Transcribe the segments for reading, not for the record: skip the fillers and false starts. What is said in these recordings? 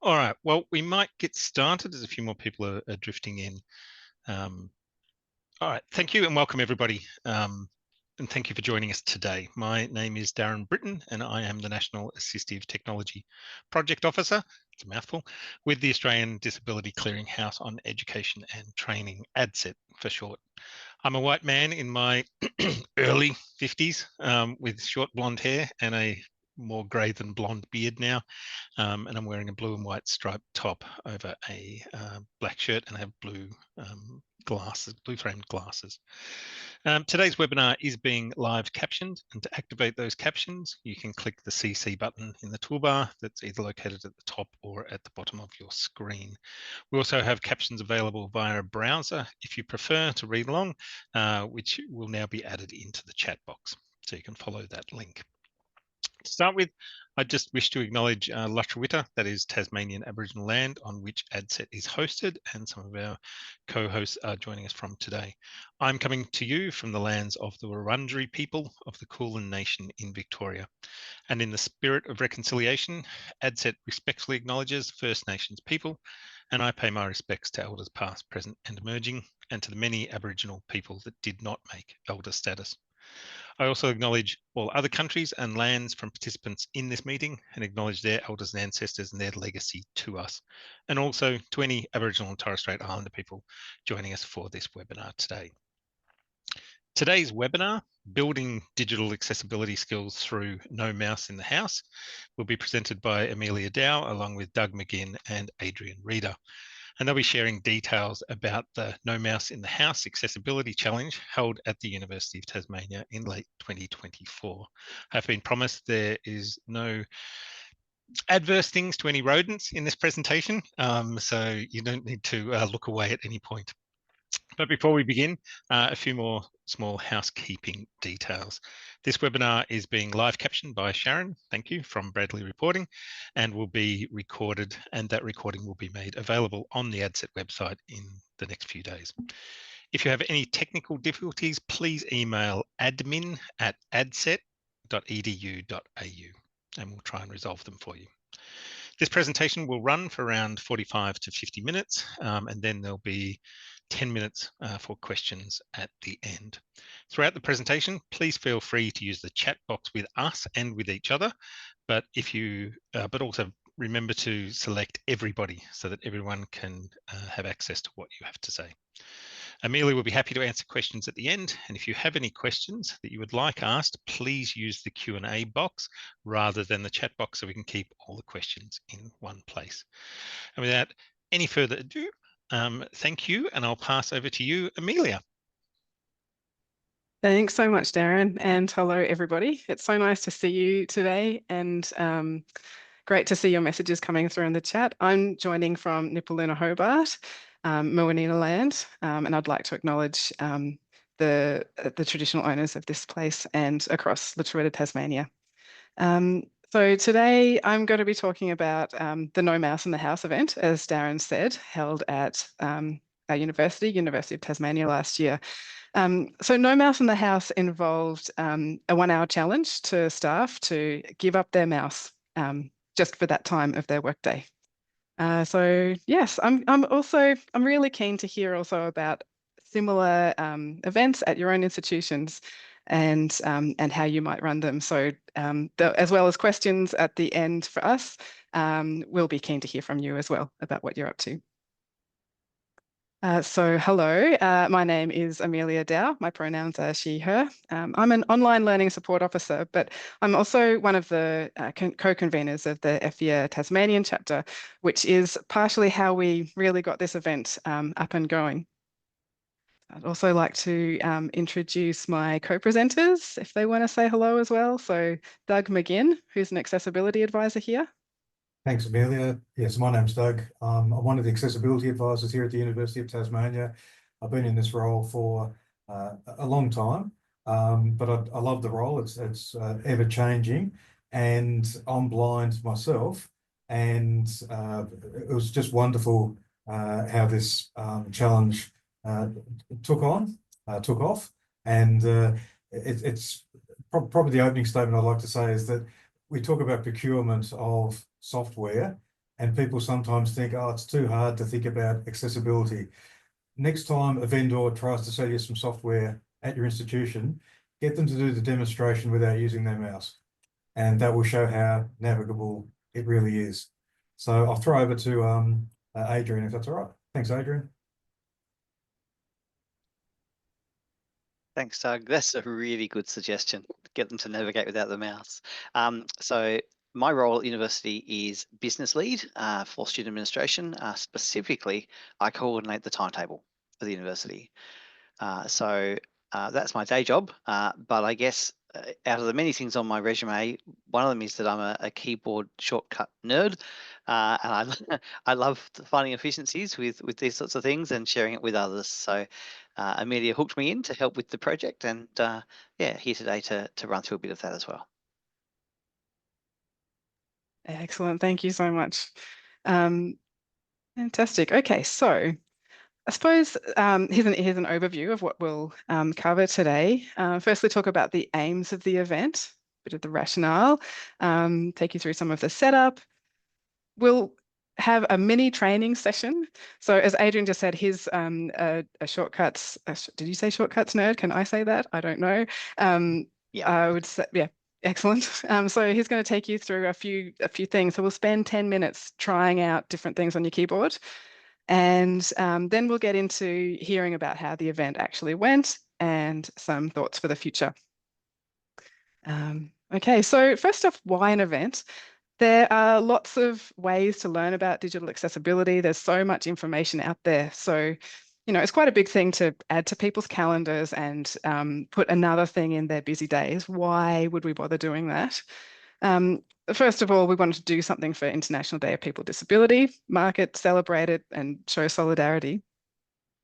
All right, well, we might get started as a few more people are drifting in. All right, thank you and welcome everybody. And thank you for joining us today. My name is Darren Britton and I am the National Assistive Technology Project Officer, it's a mouthful, with the Australian Disability Clearinghouse on Education and Training, ADCET for short. I'm a white man in my early 50s with short blonde hair and a more grey than blonde beard now. And I'm wearing a blue and white striped top over a black shirt, and I have blue glasses, blue framed glasses. Today's webinar is being live captioned, and to activate those captions, you can click the CC button in the toolbar that's either located at the top or at the bottom of your screen. We also have captions available via a browser if you prefer to read along, which will now be added into the chat box, so you can follow that link. To start with, I just wish to acknowledge Lutruwita, that is Tasmanian Aboriginal land on which ADCET is hosted, and some of our co-hosts are joining us from today. I'm coming to you from the lands of the Wurundjeri people of the Kulin Nation in Victoria. And in the spirit of reconciliation, ADCET respectfully acknowledges First Nations people, and I pay my respects to elders past, present and emerging, and to the many Aboriginal people that did not make elder status. I also acknowledge all other countries and lands from participants in this meeting and acknowledge their elders and ancestors and their legacy to us, and also to any Aboriginal and Torres Strait Islander people joining us for this webinar today. Today's webinar, Building Digital Accessibility Skills Through No Mouse in the House, will be presented by Amelia Dow along with Doug McGinn and Adrian Reeder. And they'll be sharing details about the No Mouse in the House Accessibility Challenge held at the University of Tasmania in late 2024. I've been promised there is no adverse things to any rodents in this presentation, so you don't need to look away at any point. But before we begin, a few more small housekeeping details. This webinar is being live captioned by Sharon, thank you, from Bradley Reporting, and will be recorded, and that recording will be made available on the ADCET website in the next few days. If you have any technical difficulties, please email admin@adcet.edu.au and we'll try and resolve them for you. This presentation will run for around 45 to 50 minutes, and then there'll be 10 minutes for questions at the end. Throughout the presentation, please feel free to use the chat box with us and with each other, but also remember to select everybody so that everyone can have access to what you have to say. Amelia will be happy to answer questions at the end, and if you have any questions that you would like asked, please use the Q&A box rather than the chat box so we can keep all the questions in one place. And without any further ado, thank you, and I'll pass over to you, Amelia. Thanks so much, Darren, and hello, everybody. It's so nice to see you today, and great to see your messages coming through in the chat. I'm joining from Nipaluna, Hobart, Moanina land, and I'd like to acknowledge the traditional owners of this place and across Lutruwita, Tasmania. So today I'm going to be talking about the No Mouse in the House event, as Darren said, held at our University of Tasmania last year. So No Mouse in the House involved a 1-hour challenge to staff to give up their mouse just for that time of their workday. So yes, I'm really keen to hear also about similar events at your own institutions and how you might run them. So as well as questions at the end for us, we'll be keen to hear from you as well about what you're up to. So hello, my name is Amelia Dow. My pronouns are she, her. I'm an online learning support officer, but I'm also one of the co-conveners of the EPHEA Tasmanian chapter, which is partially how we really got this event up and going. I'd also like to introduce my co-presenters, if they want to say hello as well. So Doug McGinn, who's an accessibility advisor here. Thanks, Amelia. Yes, my name's Doug. I'm one of the accessibility advisors here at the University of Tasmania. I've been in this role for a long time, but I love the role. It's ever changing, and I'm blind myself, and it was just wonderful how this challenge took off, and it's probably the opening statement I'd like to say is that we talk about procurement of software, And people sometimes think, oh, it's too hard to think about accessibility. Next time a vendor tries to sell you some software at your institution, get them to do the demonstration without using their mouse. And that will show how navigable it really is. So I'll throw over to Adrian, if that's all right. Thanks, Adrian. Thanks, Doug. That's a really good suggestion. Get them to navigate without the mouse. So my role at university is business lead for student administration. Specifically, I coordinate the timetable for the university. So that's my day job. But I guess out of the many things on my resume, one of them is that I'm a keyboard shortcut nerd. And I love finding efficiencies with these sorts of things and sharing it with others. So Amelia hooked me in to help with the project, and yeah, here today to run through a bit of that as well. Excellent. Thank you so much. Fantastic. Okay, so I suppose here's an overview of what we'll cover today. Firstly, talk about the aims of the event, a bit of the rationale, take you through some of the setup. We'll have a mini training session. So as Adrian just said, he's a shortcuts, did you say shortcuts nerd? Can I say that? I don't know. Yeah. I would say, yeah, excellent. So he's going to take you through a few things. So we'll spend 10 minutes trying out different things on your keyboard. And then we'll get into hearing about how the event actually went and some thoughts for the future. Okay, so first off, why an event? There are lots of ways to learn about digital accessibility. There's so much information out there. So, you know, it's quite a big thing to add to people's calendars and put another thing in their busy days. Why would we bother doing that? First of all, we wanted to do something for International Day of People with Disability, mark it, celebrate it, and show solidarity.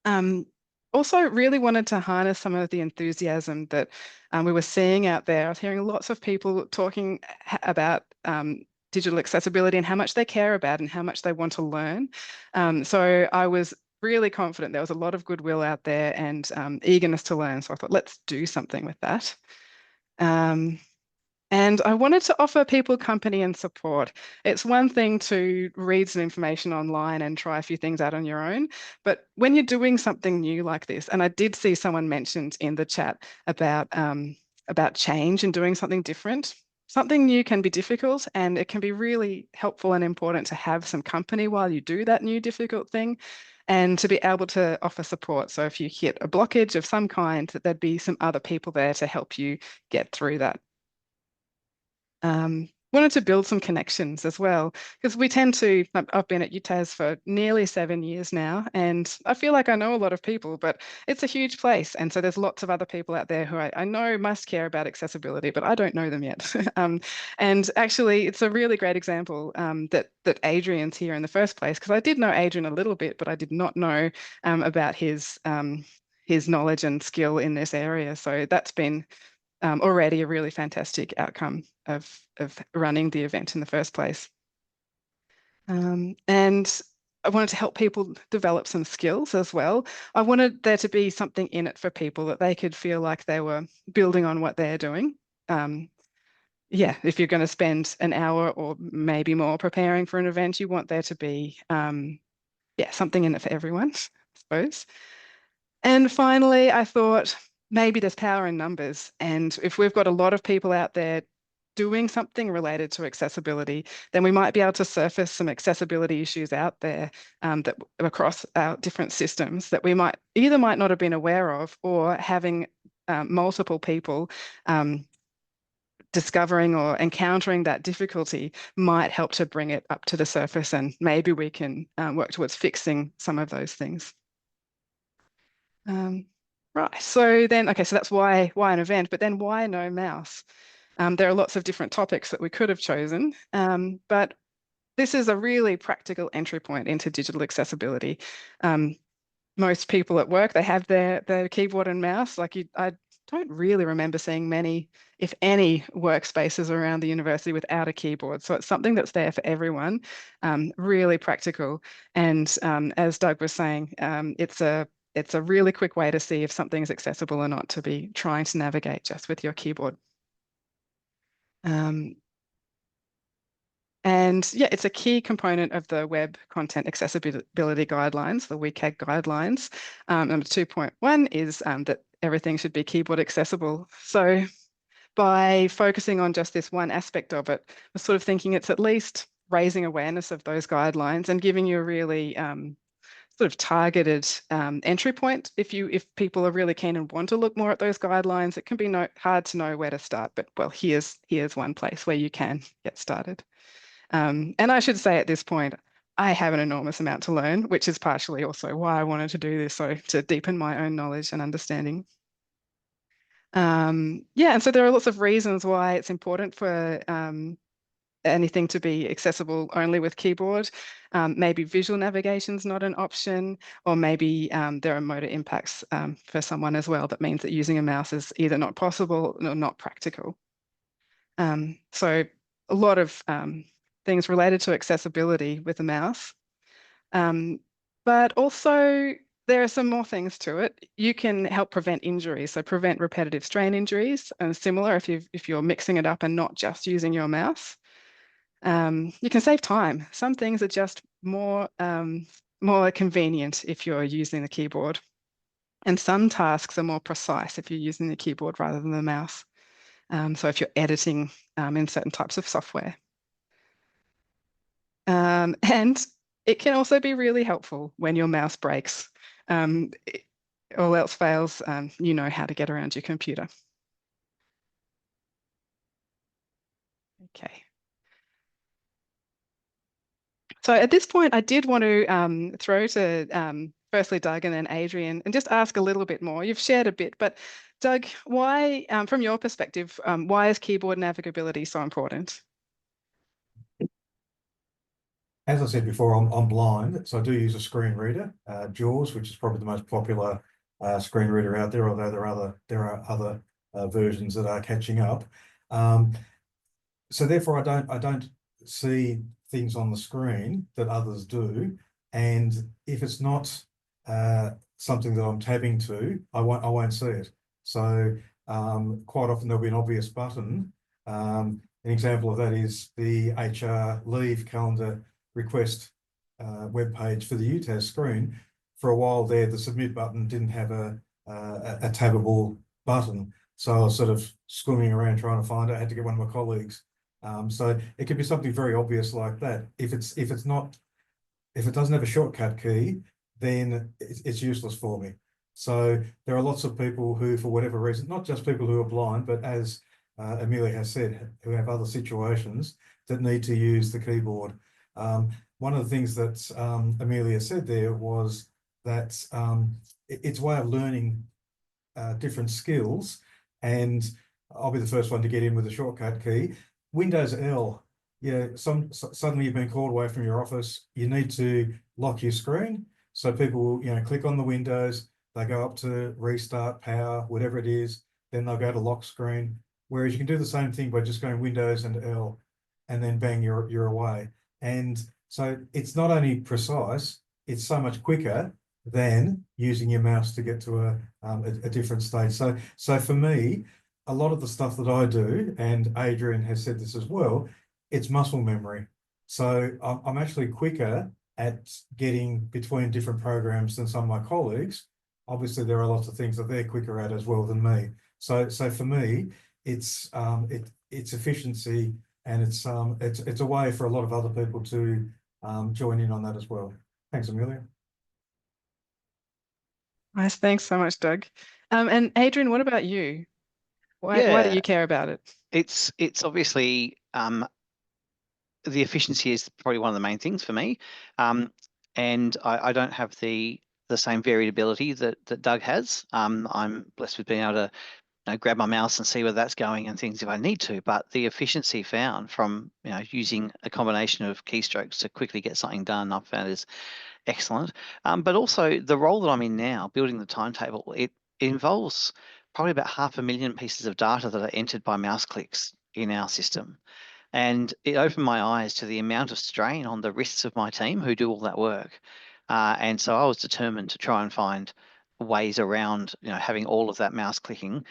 Also really wanted to harness some of the enthusiasm that we were seeing out there. I was hearing lots of people talking about digital accessibility and how much they care about and how much they want to learn. So I was really confident there was a lot of goodwill out there and eagerness to learn. So I thought, let's do something with that. And I wanted to offer people company and support. It's one thing to read some information online and try a few things out on your own, but when you're doing something new like this, and I did see someone mentioned in the chat about change and doing something different. Something new can be difficult, and it can be really helpful and important to have some company while you do that new difficult thing and to be able to offer support. So if you hit a blockage of some kind, that there'd be some other people there to help you get through that. Wanted to build some connections as well, because we tend to, I've been at UTAS for nearly 7 years now, and I feel like I know a lot of people, but it's a huge place. And so there's lots of other people out there who I know must care about accessibility, but I don't know them yet. And actually, it's a really great example that Adrian's here in the first place, because I did know Adrian a little bit, but I did not know about his knowledge and skill in this area. So that's been already a really fantastic outcome of running the event in the first place. And I wanted to help people develop some skills as well. I wanted there to be something in it for people that they could feel like they were building on what they're doing. Yeah, if you're going to spend an hour or maybe more preparing for an event, you want there to be, yeah, something in it for everyone, I suppose. And finally, I thought maybe there's power in numbers. And if we've got a lot of people out there doing something related to accessibility, then we might be able to surface some accessibility issues out there that across our different systems that we might not have been aware of, or having multiple people discovering or encountering that difficulty might help to bring it up to the surface, and maybe we can work towards fixing some of those things. Right, so then, okay, so that's why an event, but then why no mouse? There are lots of different topics that we could have chosen, but this is a really practical entry point into digital accessibility. Most people at work, they have their keyboard and mouse. Like I don't really remember seeing many, if any, workspaces around the university without a keyboard. So it's something that's there for everyone, really practical. And as Doug was saying, it's a really quick way to see if something's accessible or not, to be trying to navigate just with your keyboard. And And yeah, it's a key component of the Web Content Accessibility Guidelines, the WCAG guidelines. Number 2.1 is that everything should be keyboard accessible. So by focusing on just this one aspect of it, we're sort of thinking it's at least raising awareness of those guidelines and giving you a really sort of targeted entry point. If people are really keen and want to look more at those guidelines, it can be hard to know where to start, but well, here's one place where you can get started. And I should say at this point, I have an enormous amount to learn, which is partially also why I wanted to do this, so to deepen my own knowledge and understanding. Yeah, and so there are lots of reasons why it's important for anything to be accessible only with keyboard. Maybe visual navigation is not an option, or maybe there are motor impacts for someone as well. That means that using a mouse is either not possible or not practical. So a lot of things related to accessibility with a mouse. But also there are some more things to it. You can help prevent injuries, so prevent repetitive strain injuries, and similar if you're mixing it up and not just using your mouse. You can save time. Some things are just more convenient if you're using the keyboard. And some tasks are more precise if you're using the keyboard rather than the mouse. So if you're editing in certain types of software. And it can also be really helpful when your mouse breaks. All else fails, you know how to get around your computer. Okay. So at this point, I did want to throw to firstly Doug and then Adrian and just ask a little bit more. You've shared a bit, but Doug, why, from your perspective, why is keyboard navigability so important? As I said before, I'm blind, so I do use a screen reader, JAWS, which is probably the most popular screen reader out there, although there are other versions that are catching up. So therefore, I don't see things on the screen that others do, and if it's not something that I'm tabbing to, I won't see it. So quite often there'll be an obvious button. An example of that is the HR leave calendar request web page for the UTAS screen. For a while there, the submit button didn't have a tabbable button, so I was sort of swimming around trying to find it. I had to get one of my colleagues. So it could be something very obvious like that. If it doesn't have a shortcut key, then it's useless for me. So there are lots of people who, for whatever reason, not just people who are blind, but as Amelia has said, who have other situations that need to use the keyboard. One of the things that Amelia said there was that it's a way of learning different skills, and I'll be the first one to get in with a shortcut key. Windows L, yeah, suddenly you've been called away from your office, you need to lock your screen. So people will, click on the windows, they go up to restart, power, whatever it is, then they'll go to lock screen. Whereas you can do the same thing by just going Windows and L, and then bang, you're away. And so it's not only precise, it's so much quicker than using your mouse to get to a different stage. So for me, a lot of the stuff that I do, and Adrian has said this as well, it's muscle memory. So I'm actually quicker at getting between different programs than some of my colleagues. Obviously, there are lots of things that they're quicker at as well than me. So for me, it's efficiency, and it's a way for a lot of other people to join in on that as well. Thanks, Amelia. Nice, thanks so much, Doug. And Adrian, what about you? Why do you care about it? It's obviously the efficiency is probably one of the main things for me, and I don't have the same variability that Doug has. I'm blessed with being able to grab my mouse and see where that's going and things if I need to. But the efficiency found from using a combination of keystrokes to quickly get something done, I've found is excellent. But also the role that I'm in now, building the timetable, it involves probably about 500,000 pieces of data that are entered by mouse clicks in our system. And it opened my eyes to the amount of strain on the wrists of my team who do all that work. And so I was determined to try and find ways around having all of that mouse clicking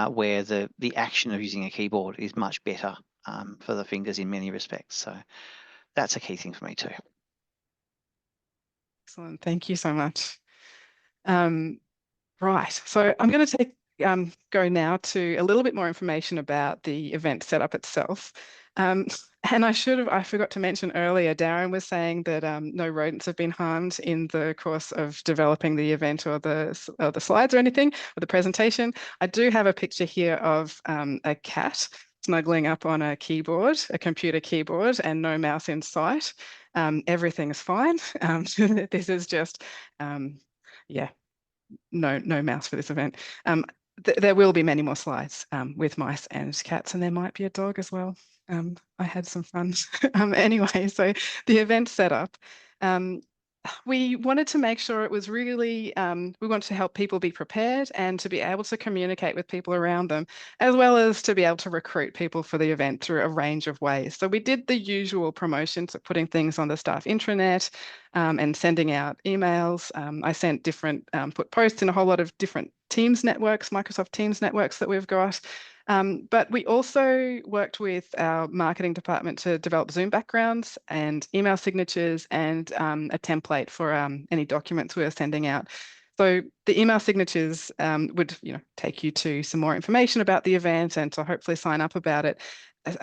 where the action of using a keyboard is much better for the fingers in many respects. So that's a key thing for me too. Excellent. Thank you so much. Right. So I'm going to go now to a little bit more information about the event setup itself. And I forgot to mention earlier, Darren was saying that no rodents have been harmed in the course of developing the event or the slides or anything, or the presentation. I do have a picture here of a cat snuggling up on a keyboard, a computer keyboard, and no mouse in sight. Everything's fine. This is just, yeah, no mouse for this event. There will be many more slides with mice and cats, and there might be a dog as well. I had some fun. Anyway, so the event setup. We wanted to make sure it was really, we wanted to help people be prepared and to be able to communicate with people around them, as well as to be able to recruit people for the event through a range of ways. So we did the usual promotions of putting things on the staff intranet and sending out emails. I sent put posts in a whole lot of different Teams networks, Microsoft Teams networks that we've got. But we also worked with our marketing department to develop Zoom backgrounds and email signatures and a template for any documents we were sending out. So the email signatures would, take you to some more information about the event and to hopefully sign up about it,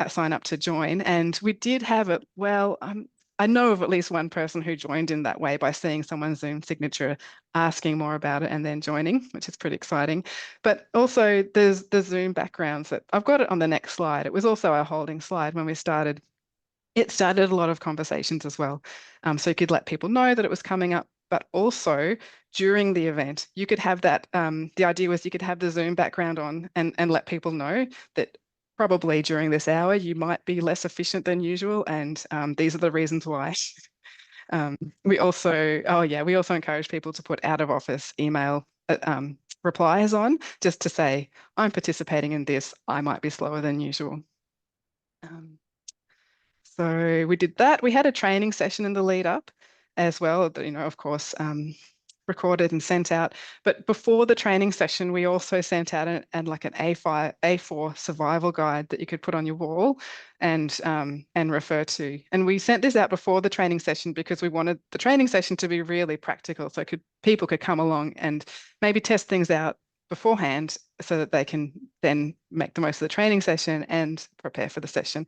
sign up to join. And we did have it. Well, I know of at least one person who joined in that way by seeing someone's Zoom signature, asking more about it and then joining, which is pretty exciting. But also there's the Zoom backgrounds that I've got it on the next slide. It was also our holding slide when we started. It started a lot of conversations as well. So you could let people know that it was coming up, but also during the event, you could have that, the idea was you could have the Zoom background on and let people know that probably during this hour, you might be less efficient than usual. And these are the reasons why. We also encourage people to put out of office email replies on, just to say, I'm participating in this, I might be slower than usual. So we did that. We had a training session in the lead up as well, of course, recorded and sent out. But before the training session, we also sent out like an A4 survival guide that you could put on your wall and refer to. And we sent this out before the training session because we wanted the training session to be really practical, so people could come along and maybe test things out beforehand so that they can then make the most of the training session and prepare for the session.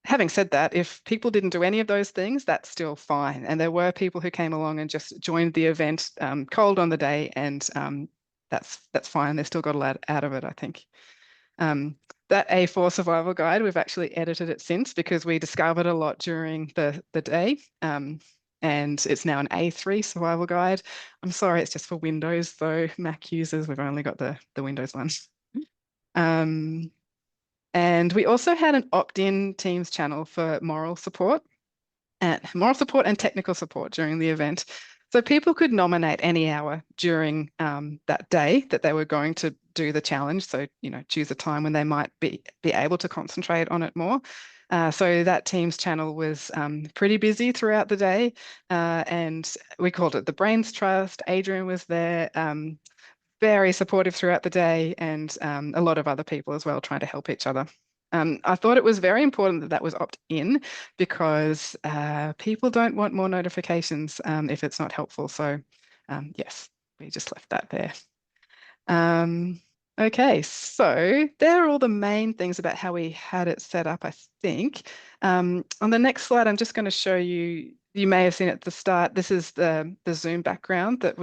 Having said that, if people didn't do any of those things, that's still fine. And there were people who came along and just joined the event cold on the day, and that's fine. They still got a lot out of it, I think. That A4 survival guide, we've actually edited it since because we discovered a lot during the day. And it's now an A3 survival guide. I'm sorry, it's just for Windows though. Mac users, we've only got the Windows one. And we also had an opt-in Teams channel for moral support and technical support during the event. So people could nominate any hour during that day that they were going to do the challenge. So, choose a time when they might be able to concentrate on it more. So that Teams channel was pretty busy throughout the day. And we called it the Brains Trust. Adrian was there. Very supportive throughout the day, and a lot of other people as well trying to help each other. I thought it was very important that was opt-in because people don't want more notifications if it's not helpful. So yes, we just left that there. Okay, so there are all the main things about how we had it set up, I think. On the next slide, I'm just going to show you. You may have seen at the start, this is the Zoom background that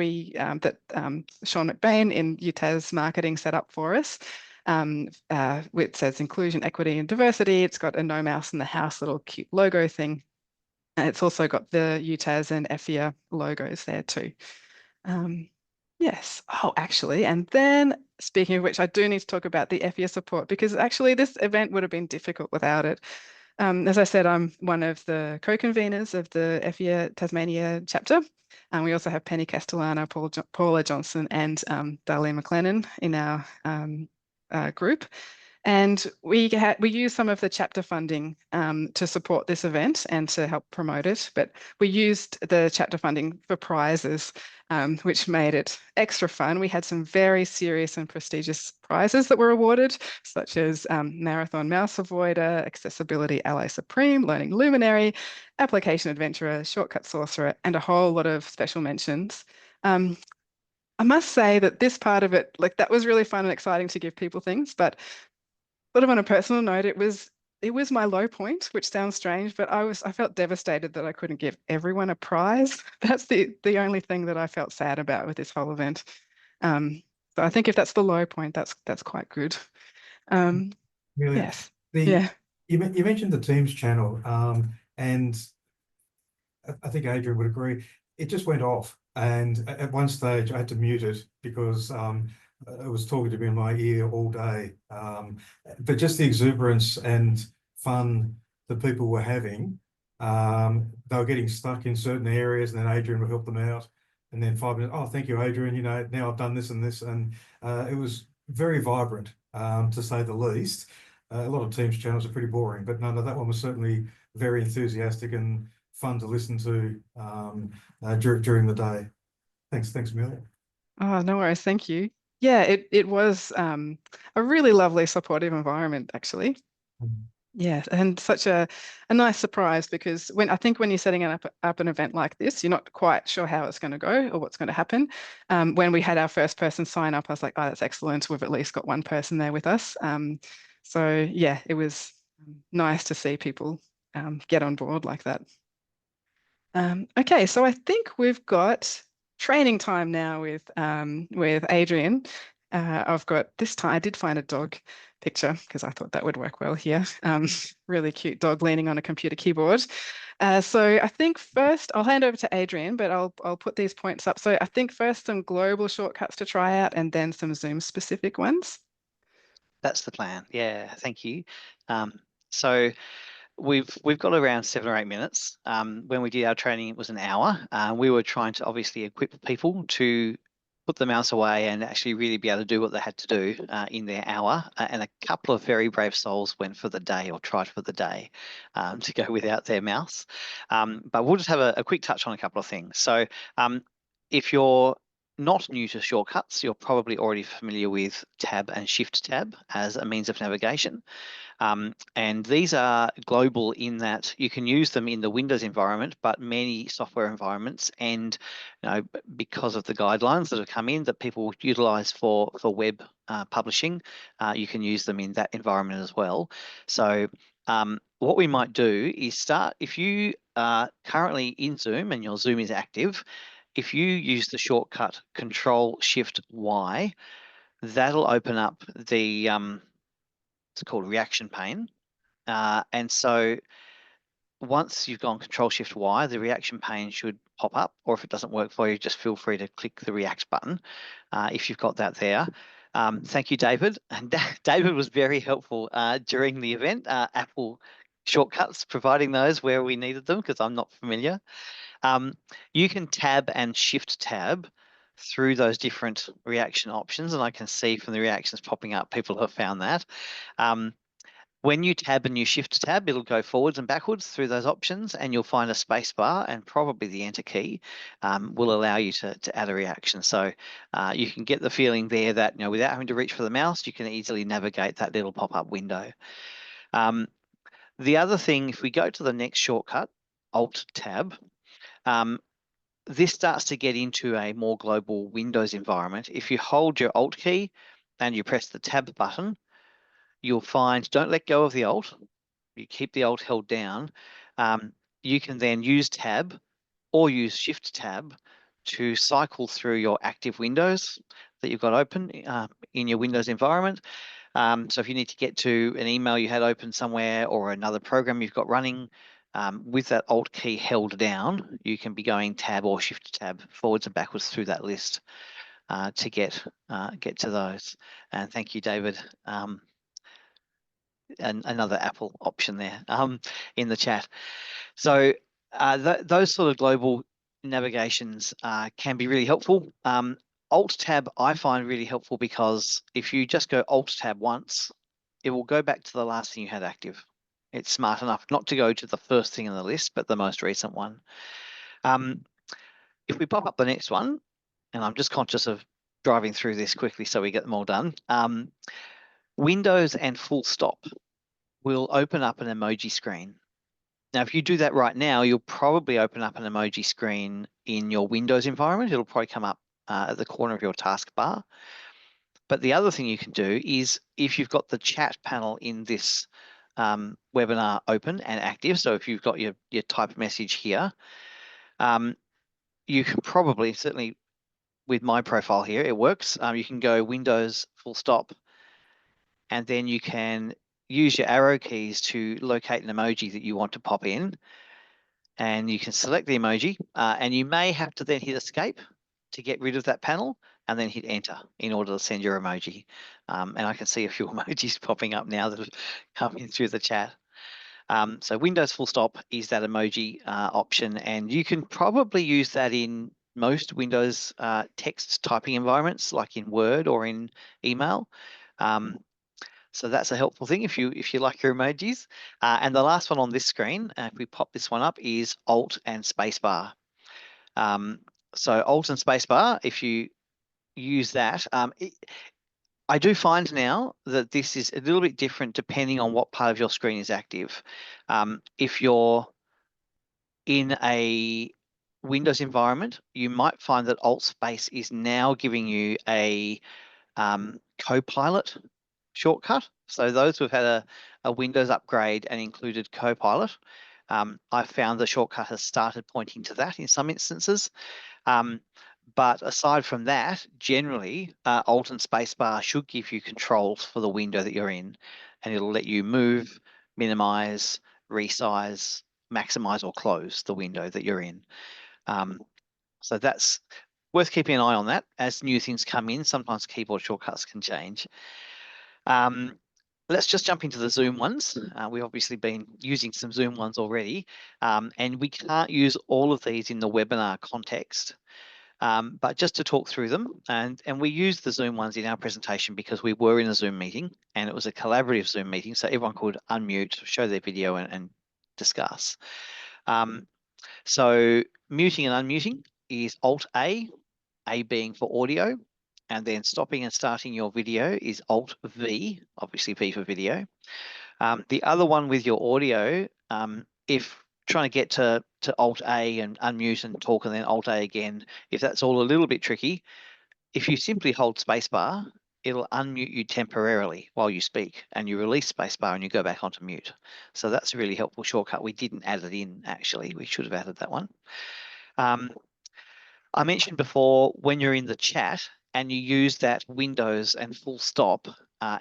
Sean McBain in UTAS marketing set up for us. It says inclusion, equity, and diversity. It's got a no mouse in the house little cute logo thing. And it's also got the UTAS and EPHEA logos there too. Yes. Oh, actually, and then speaking of which, I do need to talk about the EPHEA support because actually this event would have been difficult without it. As I said, I'm one of the co-conveners of the EPHEA Tasmania chapter. And we also have Penny Castellano, Paula Johnson, and Darlene McLennan in our group. And we used some of the chapter funding to support this event and to help promote it. But we used the chapter funding for prizes, which made it extra fun. We had some very serious and prestigious prizes that were awarded, such as Marathon Mouse Avoider, Accessibility Ally Supreme, Learning Luminary, Application Adventurer, Shortcut Sorcerer, and a whole lot of special mentions. I must say that this part of it, like, that was really fun and exciting to give people things, but sort of on a personal note, it was my low point, which sounds strange, but I felt devastated that I couldn't give everyone a prize. That's the only thing that I felt sad about with this whole event. So I think if that's the low point, that's quite good. Yes. Yeah. You mentioned the Teams channel, and I think Adrian would agree. It just went off, and at one stage I had to mute it because it was talking to me in my ear all day. But just the exuberance and fun that people were having, they were getting stuck in certain areas, and then Adrian would help them out. And then 5 minutes, oh, thank you, Adrian. You know, now I've done this and this, and it was very vibrant, to say the least. A lot of Teams channels are pretty boring, but no, that one was certainly very enthusiastic and fun to listen to during the day. Thanks, Amelia. Oh, no worries. Thank you. Yeah, it was a really lovely, supportive environment, actually. Yeah, and such a nice surprise, because when you're setting up an event like this, you're not quite sure how it's going to go or what's going to happen. When we had our first person sign up, I was like, oh, that's excellent. We've at least got one person there with us. So yeah, it was nice to see people get on board like that. Okay, so I think we've got training time now with Adrian. I've got this time, I did find a dog picture because I thought that would work well here. Really cute dog leaning on a computer keyboard. So I think first I'll hand over to Adrian, but I'll put these points up. So I think first some global shortcuts to try out, and then some Zoom specific ones. That's the plan. Yeah, thank you. So we've got around 7 or 8 minutes. When we did our training, it was an hour. We were trying to obviously equip people to put the mouse away and actually really be able to do what they had to do in their hour. And a couple of very brave souls went for the day, or tried for the day, to go without their mouse. But we'll just have a quick touch on a couple of things. So if you're not new to shortcuts, you're probably already familiar with Tab and Shift Tab as a means of navigation. And these are global in that you can use them in the Windows environment, but many software environments, and because of the guidelines that have come in that people utilize for web publishing, you can use them in that environment as well. So what we might do is start, if you are currently in Zoom and your Zoom is active, if you use the shortcut Control-Shift-Y, that'll open up the it's called reaction pane. And so once you've gone Control-Shift-Y, the reaction pane should pop up, or if it doesn't work for you, just feel free to click the React button if you've got that there. Thank you, David. And David was very helpful during the event. Apple shortcuts, providing those where we needed them, because I'm not familiar. You can tab and shift tab through those different reaction options, and I can see from the reactions popping up, people have found that. When you tab and you shift tab, it'll go forwards and backwards through those options, and you'll find a space bar, and probably the enter key will allow you to add a reaction. So you can get the feeling there that without having to reach for the mouse, you can easily navigate that little pop-up window. The other thing, if we go to the next shortcut, Alt Tab, this starts to get into a more global Windows environment. If you hold your Alt key and you press the Tab button, you'll find, don't let go of the Alt, you keep the Alt held down. You can then use Tab or use Shift Tab to cycle through your active windows that you've got open in your Windows environment. So if you need to get to an email you had open somewhere, or another program you've got running, with that Alt key held down, you can be going Tab or Shift Tab forwards and backwards through that list to get to those. And thank you, David. And another Apple option there in the chat. So those sort of global navigations can be really helpful. Alt Tab I find really helpful, because if you just go Alt Tab once, it will go back to the last thing you had active. It's smart enough not to go to the first thing in the list, but the most recent one. If we pop up the next one, and I'm just conscious of driving through this quickly so we get them all done. Windows and full stop will open up an emoji screen. Now, if you do that right now, you'll probably open up an emoji screen in your Windows environment. It'll probably come up at the corner of your taskbar. But the other thing you can do is if you've got the chat panel in this webinar open and active, so if you've got your typed message here, you can probably, certainly with my profile here, it works. You can go Windows full stop, and then you can use your arrow keys to locate an emoji that you want to pop in. And you can select the emoji, and you may have to then hit escape to get rid of that panel, and then hit enter in order to send your emoji. And I can see a few emojis popping up now that have come in through the chat. So Windows full stop is that emoji option, and you can probably use that in most Windows text typing environments, like in Word or in email. So that's a helpful thing if you like your emojis. And the last one on this screen, if we pop this one up, is Alt and Spacebar. So Alt and Spacebar, if you use that, I do find now that this is a little bit different depending on what part of your screen is active. If you're in a Windows environment, you might find that Alt Space is now giving you a Copilot shortcut. So those who've had a Windows upgrade and included Copilot, I've found the shortcut has started pointing to that in some instances. But aside from that, generally, Alt and Spacebar should give you controls for the window that you're in, and it'll let you move, minimize, resize, maximize, or close the window that you're in. So that's worth keeping an eye on that. As new things come in, sometimes keyboard shortcuts can change. Let's just jump into the Zoom ones. We've obviously been using some Zoom ones already, and we can't use all of these in the webinar context. But just to talk through them, and we used the Zoom ones in our presentation because we were in a Zoom meeting, and it was a collaborative Zoom meeting, so everyone could unmute, show their video, and discuss. So muting and unmuting is Alt-A, A being for audio, and then stopping and starting your video is Alt-V, obviously V for video. The other one with your audio, if trying to get to Alt-A and unmute and talk and then Alt-A again, if that's all a little bit tricky, if you simply hold spacebar, it'll unmute you temporarily while you speak, and you release spacebar and you go back onto mute. So that's a really helpful shortcut. We didn't add it in, actually. We should have added that one. I mentioned before, when you're in the chat and you use that Windows and full stop,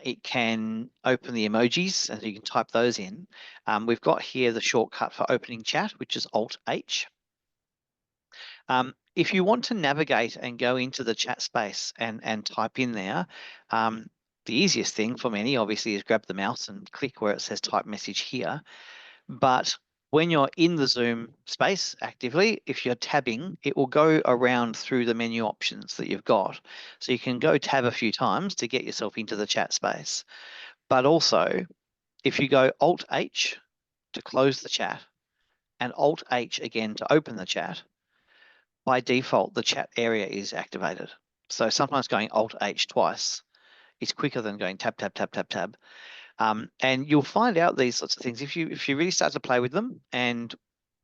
it can open the emojis and you can type those in. We've got here the shortcut for opening chat, which is Alt-H. If you want to navigate and go into the chat space and type in there, the easiest thing for many, obviously, is grab the mouse and click where it says type message here. But when you're in the Zoom space actively, if you're tabbing, it will go around through the menu options that you've got. So you can go tab a few times to get yourself into the chat space. But also, if you go Alt-H to close the chat and Alt-H again to open the chat, by default, the chat area is activated. So sometimes going Alt-H twice is quicker than going tab, tab, tab, tab, tab. And you'll find out these sorts of things if you really start to play with them and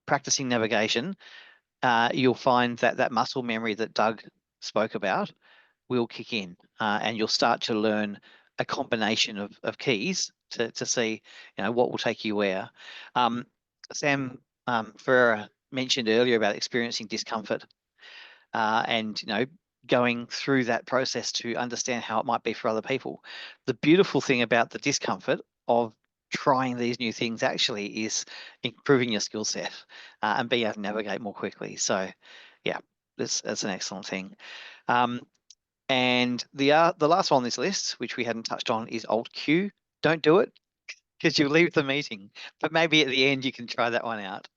practicing navigation. You'll find that muscle memory that Doug spoke about will kick in, and you'll start to learn a combination of keys to see, what will take you where. Sam Ferreira mentioned earlier about experiencing discomfort, and going through that process to understand how it might be for other people. The beautiful thing about the discomfort of trying these new things actually is improving your skill set and being able to navigate more quickly. So yeah, that's an excellent thing. And the last one on this list, which we hadn't touched on, is Alt-Q. Don't do it because you'll leave the meeting, but maybe at the end you can try that one out.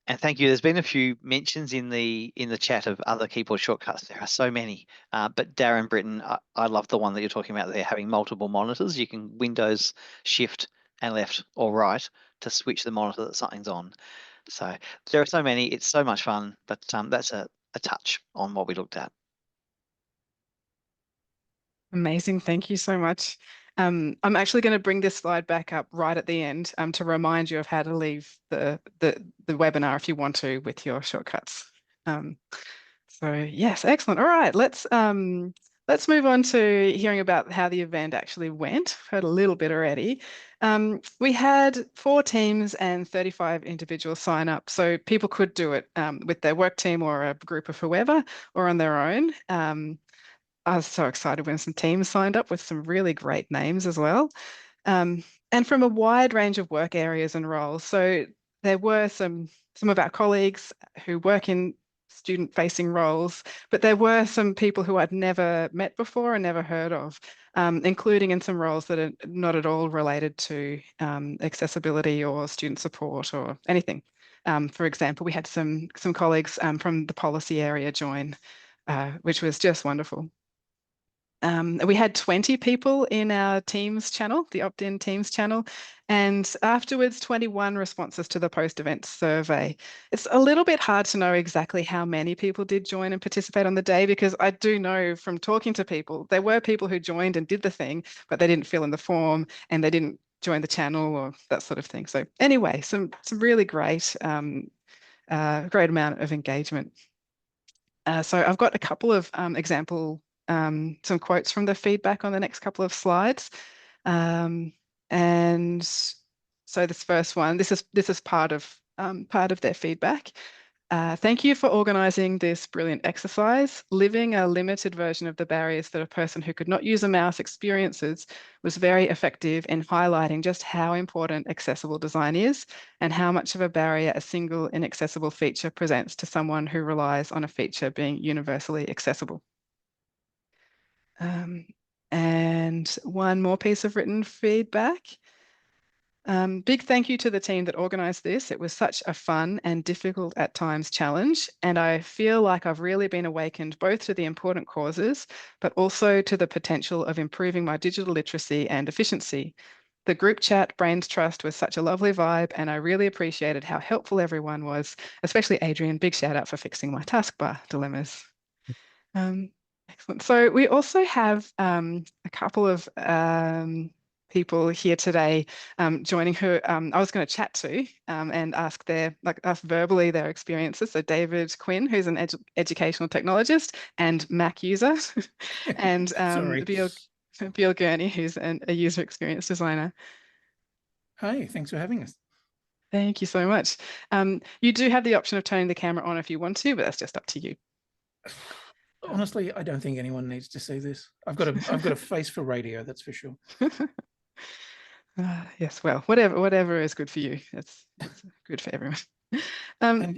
And thank you. There's been a few mentions in the chat of other keyboard shortcuts. There are so many, but Darren Britton, I love the one that you're talking about there, having multiple monitors. You can Windows Shift and left or right to switch the monitor that something's on. So there are so many. It's so much fun, but that's a touch on what we looked at. Amazing. Thank you so much. I'm actually going to bring this slide back up right at the end to remind you of how to leave the webinar if you want to with your shortcuts. So yes, excellent. All right, let's move on to hearing about how the event actually went. I've heard a little bit already. We had 4 teams and 35 individuals sign up, so people could do it with their work team or a group of whoever, or on their own. I was so excited when some teams signed up with some really great names as well. And from a wide range of work areas and roles. So there were some of our colleagues who work in student-facing roles, but there were some people who I'd never met before and never heard of, including in some roles that are not at all related to accessibility or student support or anything. For example, we had some colleagues from the policy area join, which was just wonderful. We had 20 people in our Teams channel, the opt-in Teams channel, and afterwards 21 responses to the post-event survey. It's a little bit hard to know exactly how many people did join and participate on the day, because I do know from talking to people, there were people who joined and did the thing, but they didn't fill in the form and they didn't join the channel or that sort of thing. So anyway, some really great, great amount of engagement. So I've got a couple of some quotes from the feedback on the next couple of slides. And so this first one, this is part of their feedback. Thank you for organising this brilliant exercise. Living a limited version of the barriers that a person who could not use a mouse experiences was very effective in highlighting just how important accessible design is and how much of a barrier a single inaccessible feature presents to someone who relies on a feature being universally accessible. And one more piece of written feedback. Big thank you to the team that organised this. It was such a fun and difficult at times challenge, and I feel like I've really been awakened both to the important causes, but also to the potential of improving my digital literacy and efficiency. The group chat Brains Trust was such a lovely vibe, and I really appreciated how helpful everyone was, especially Adrian. Big shout out for fixing my taskbar dilemmas. Excellent. So we also have a couple of people here today joining who I was going to chat to and ask verbally their experiences. So David Quinn, who's an educational technologist and Mac user, and Beal Gurney, who's a user experience designer. Hi, thanks for having us. Thank you so much. You do have the option of turning the camera on if you want to, but that's just up to you. Honestly, I don't think anyone needs to see this. I've got a face for radio, that's for sure. Yes, well, whatever is good for you. It's good for everyone.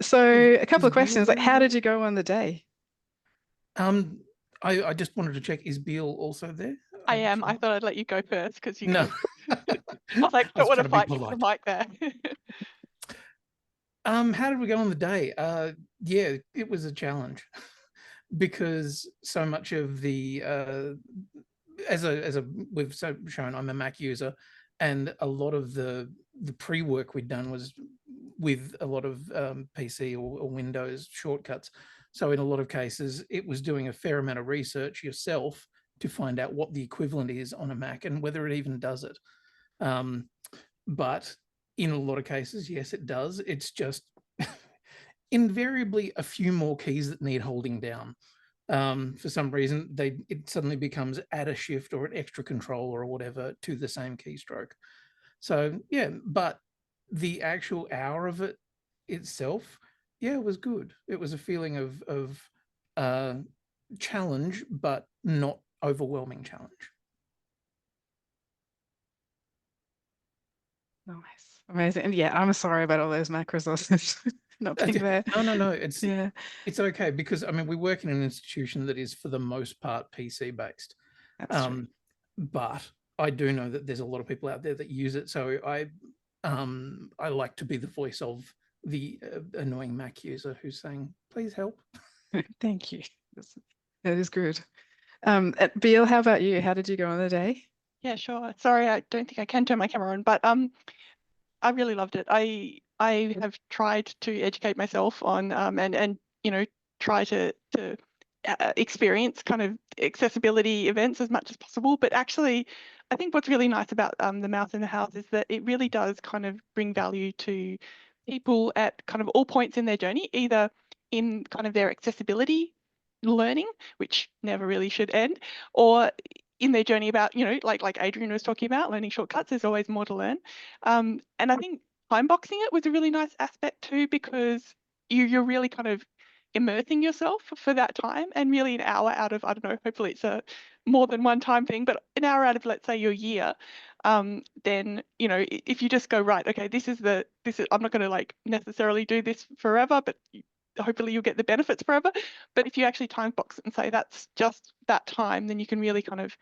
So a couple of questions, like how did you go on the day? I just wanted to check, is Beal also there? I am. I thought I'd let you go first because you No. I was like, don't want to fight you for the mic there. How did we go on the day? Yeah, it was a challenge because so much of the as we've shown, I'm a Mac user, and a lot of the pre-work we'd done was with a lot of PC or Windows shortcuts. So in a lot of cases, it was doing a fair amount of research yourself to find out what the equivalent is on a Mac and whether it even does it. But in a lot of cases, yes, it does. It's just invariably a few more keys that need holding down. For some reason, it suddenly becomes add a shift or an extra control or whatever to the same keystroke. So yeah, but the actual hour of it itself, yeah, it was good. It was a feeling of challenge, but not overwhelming challenge. Nice, amazing. And yeah, I'm sorry about all those Mac resources not being there. No, it's okay, because I mean we work in an institution that is for the most part PC based. That's true. But I do know that there's a lot of people out there that use it, so I like to be the voice of the annoying Mac user who's saying, please help. Thank you. That is good. Beal, how about you? How did you go on the day? Yeah, sure. Sorry, I don't think I can turn my camera on, but I really loved it. I have tried to educate myself on and you know, try to experience kind of accessibility events as much as possible. But actually, I think what's really nice about the Mouse in the House is that it really does kind of bring value to people at kind of all points in their journey, either in kind of their accessibility learning, which never really should end, or in their journey about, you know, like Adrian was talking about, learning shortcuts. There's always more to learn. And I think time boxing it was a really nice aspect too, because you're really kind of immersing yourself for that time, and really an hour out of, I don't know, hopefully it's a more than one time thing, but an hour out of, let's say, your year, then, you know, if you just go, right, okay, this is I'm not going to like necessarily do this forever, but hopefully you'll get the benefits forever. But if you actually time box it and say that's just that time, then you can really kind of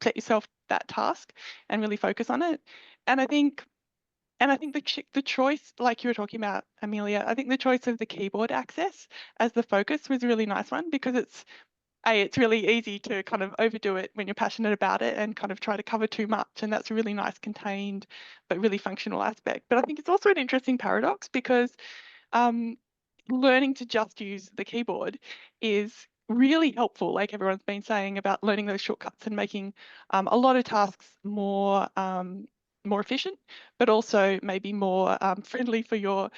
set yourself that task and really focus on it. And I think the choice, like you were talking about, Amelia, I think the choice of the keyboard access as the focus was a really nice one, because it's really easy to kind of overdo it when you're passionate about it and kind of try to cover too much. And that's a really nice contained but really functional aspect. But I think it's also an interesting paradox, because learning to just use the keyboard is really helpful, like everyone's been saying, about learning those shortcuts and making a lot of tasks more efficient, but also maybe more friendly for your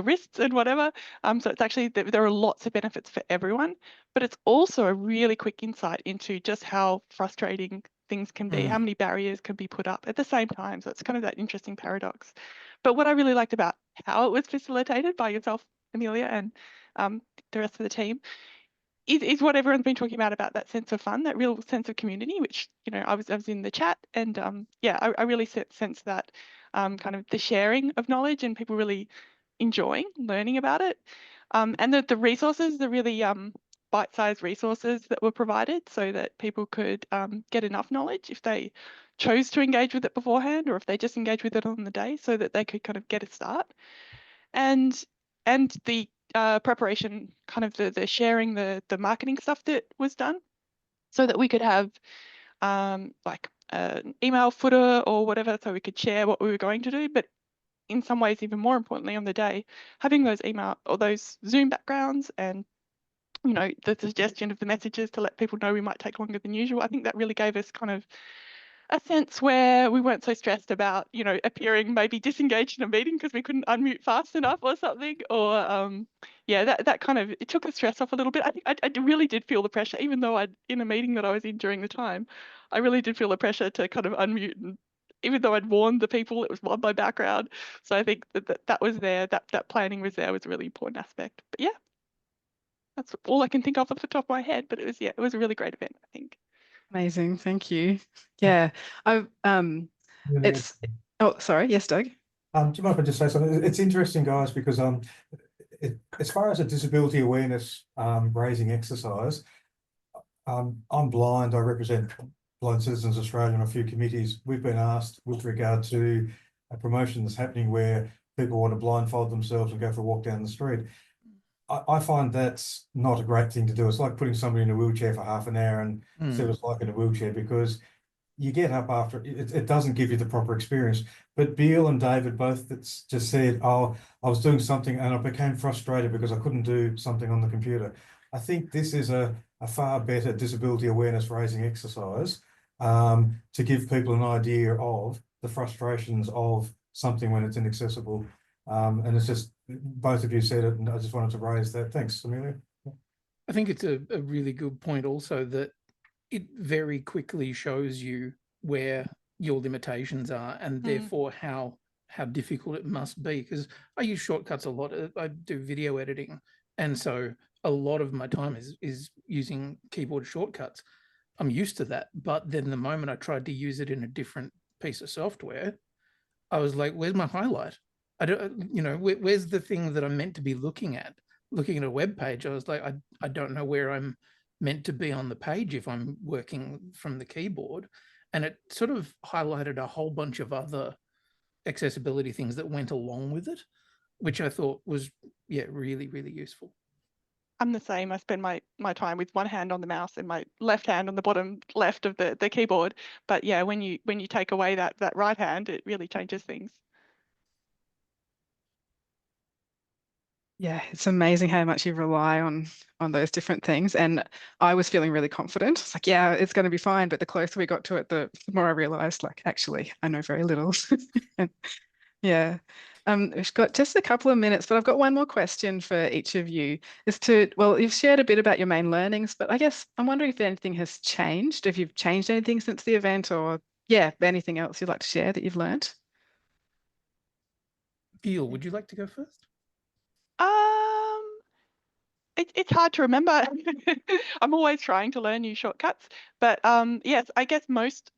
wrists and whatever. So it's actually, there are lots of benefits for everyone, but it's also a really quick insight into just how frustrating things can be, how many barriers can be put up at the same time. So it's kind of that interesting paradox. But what I really liked about how it was facilitated by yourself, Amelia, and the rest of the team is what everyone's been talking about that sense of fun, that real sense of community, which, you know, I was in the chat, and yeah, I really sense that kind of the sharing of knowledge and people really enjoying learning about it, and the resources, the really bite-sized resources that were provided, so that people could get enough knowledge if they chose to engage with it beforehand, or if they just engage with it on the day, so that they could kind of get a start. And the preparation, kind of the sharing, the marketing stuff that was done, so that we could have like an email footer or whatever, so we could share what we were going to do. But in some ways, even more importantly, on the day, having those email or those Zoom backgrounds, and, you know, the suggestion of the messages to let people know we might take longer than usual. I think that really gave us kind of a sense where we weren't so stressed about, you know, appearing maybe disengaged in a meeting because we couldn't unmute fast enough or something, or yeah, that kind of, it took the stress off a little bit. I think I really did feel the pressure, even though in a meeting that I was in during the time, I really did feel the pressure to kind of unmute, and even though I'd warned the people, it was on my background. So I think that was there, that planning was there, was a really important aspect. But yeah, that's all I can think of off the top of my head. But it was a really great event, I think. Amazing, thank you. Yeah, it's, oh, sorry, yes, Doug. Do you mind if I just say something? It's interesting, guys, because as far as a disability awareness raising exercise, I'm blind. I represent Blind Citizens Australia on a few committees. We've been asked with regard to a promotion that's happening where people want to blindfold themselves and go for a walk down the street. I find that's not a great thing to do. It's like putting somebody in a wheelchair for half an hour and see what it's like in a wheelchair, because you get up after it doesn't give you the proper experience. But Beal and David both just said, oh, I was doing something and I became frustrated because I couldn't do something on the computer. I think this is a far better disability awareness raising exercise to give people an idea of the frustrations of something when it's inaccessible. And it's just, both of you said it, and I just wanted to raise that. Thanks, Amelia. I think it's a really good point also, that it very quickly shows you where your limitations are, and therefore how difficult it must be. Because I use shortcuts a lot. I do video editing, and so a lot of my time is using keyboard shortcuts. I'm used to that, but then the moment I tried to use it in a different piece of software, I was like, where's my highlight? I don't, you know, where's the thing that I'm meant to be looking at a web page? I was like, I don't know where I'm meant to be on the page if I'm working from the keyboard. And it sort of highlighted a whole bunch of other accessibility things that went along with it. which I thought was, yeah, really, really useful. I'm the same. I spend my time with one hand on the mouse and my left hand on the bottom left of the keyboard. But yeah, when you take away that right hand, it really changes things. Yeah, it's amazing how much you rely on those different things. And I was feeling really confident. It's like, yeah, it's going to be fine. But the closer we got to it, the more I realized, like, actually, I know very little. And yeah. We've got just a couple of minutes, but I've got one more question for each of you. Well, you've shared a bit about your main learnings, but I guess I'm wondering if anything has changed, if you've changed anything since the event, or yeah, anything else you'd like to share that you've learned. Gil, would you like to go first? It's hard to remember. I'm always trying to learn new shortcuts, but yes, I guess most